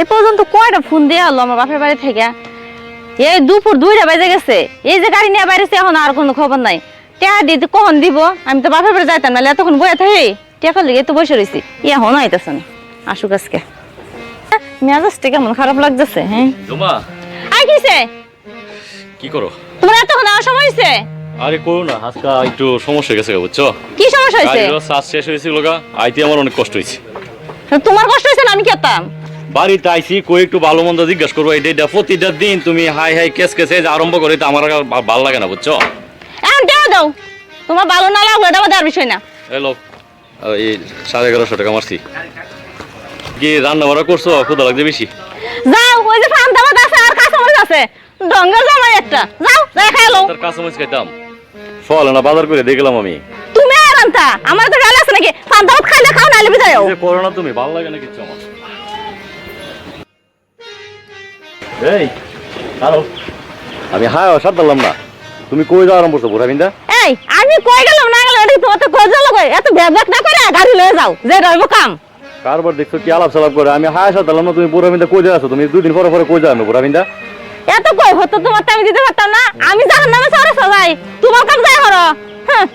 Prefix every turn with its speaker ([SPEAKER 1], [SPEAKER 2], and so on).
[SPEAKER 1] এই পর্যন্ত কয়টা ফোন দেওয়া হলো আমার বাপের বাড়ি থেকে? এই দুপুর 2টা বেজে গেছে, এই যে গাড়ি নিয়ে বাইরেছে এখন আর কোনো খবর নাই। টিয়া দিতে কখন দিব? আমি তো বাপের বাড়ি যাইতাম, নাহলে এতক্ষণ বয়ে থাকি টিয়া লিগে তো বসে রয়েছি। এখন আইতেছে না, আসুক আজকে। মেজাজটা কেমন খারাপ লাগতেছে। হ্যাঁ আই কিছে
[SPEAKER 2] কি করো?
[SPEAKER 1] তোমার এতক্ষণ আমার সময় হয়েছে?
[SPEAKER 2] আরে করো না, আজকে একটু সমস্যা গেছে বুঝছো।
[SPEAKER 1] কি সমস্যা হয়েছে?
[SPEAKER 2] শ্বাস শেষ হয়েছিল গা, আইতে আমার অনেক কষ্ট হয়েছে।
[SPEAKER 1] তোমার কষ্ট হয়েছে না আমি কেতাম?
[SPEAKER 2] বাড়িতে আইসি কই একটু ভালো মন্দ জিজ্ঞাসা করবো, এটা প্রতিটা দিন তুমি হাই হাই কেস কেসে আরম্ভ করে তো আমার ভালো লাগে না বুঝছো।
[SPEAKER 1] এখন দেও দাও, তোমার ভালো না লাগলো এটা আমাদের বিষয় না।
[SPEAKER 2] এলো এই 1150 টাকা মারছি। কি রান্না বাড়া করছো? ক্ষুধা লাগছে বেশি?
[SPEAKER 1] যাও, ওই যে ফান্দাবাদ আছে আর কাঁচামরিচ আছে, ডঙ্গা জামাই একটা, যাও যাই খাইলো।
[SPEAKER 2] তার কাঁচামরিচ খাইতাম, ফল না বাজার করে দেখলাম আমি।
[SPEAKER 1] তুমি আর আনতা, আমার তো গাল আছে নাকি? ফান্দাবাদ খাইলে খাও, নাইলে বিদায়ও।
[SPEAKER 2] যে করো না তুমি, ভালো লাগে না কিছু আমার। এই হ্যালো, আমি হায় সাত বললাম না, তুমি কই যাওয়া আরম্ভ করছো বুড়াবিন্দা?
[SPEAKER 1] এই আমি কই গেলাম না গেলাম এটা তোমার তো কই যাও কই? এত ব্যাগ না করে গাড়ি লয়ে যাও, যে রইব কাম।
[SPEAKER 2] কারবার দেখছো কি আলাপ সালাপ করে, আমি হায় সাত বললাম না, তুমি বুড়াবিন্দা কই যাচ্ছ? তুমি 2 দিন পরে পরে কই যাও বুড়াবিন্দা?
[SPEAKER 1] এত কই হতো তোমার আমি দিতে পারতাম না? আমি জাহান্নামে চড়ে সবাই তোমার কাম যাই হরো। হ্যাঁ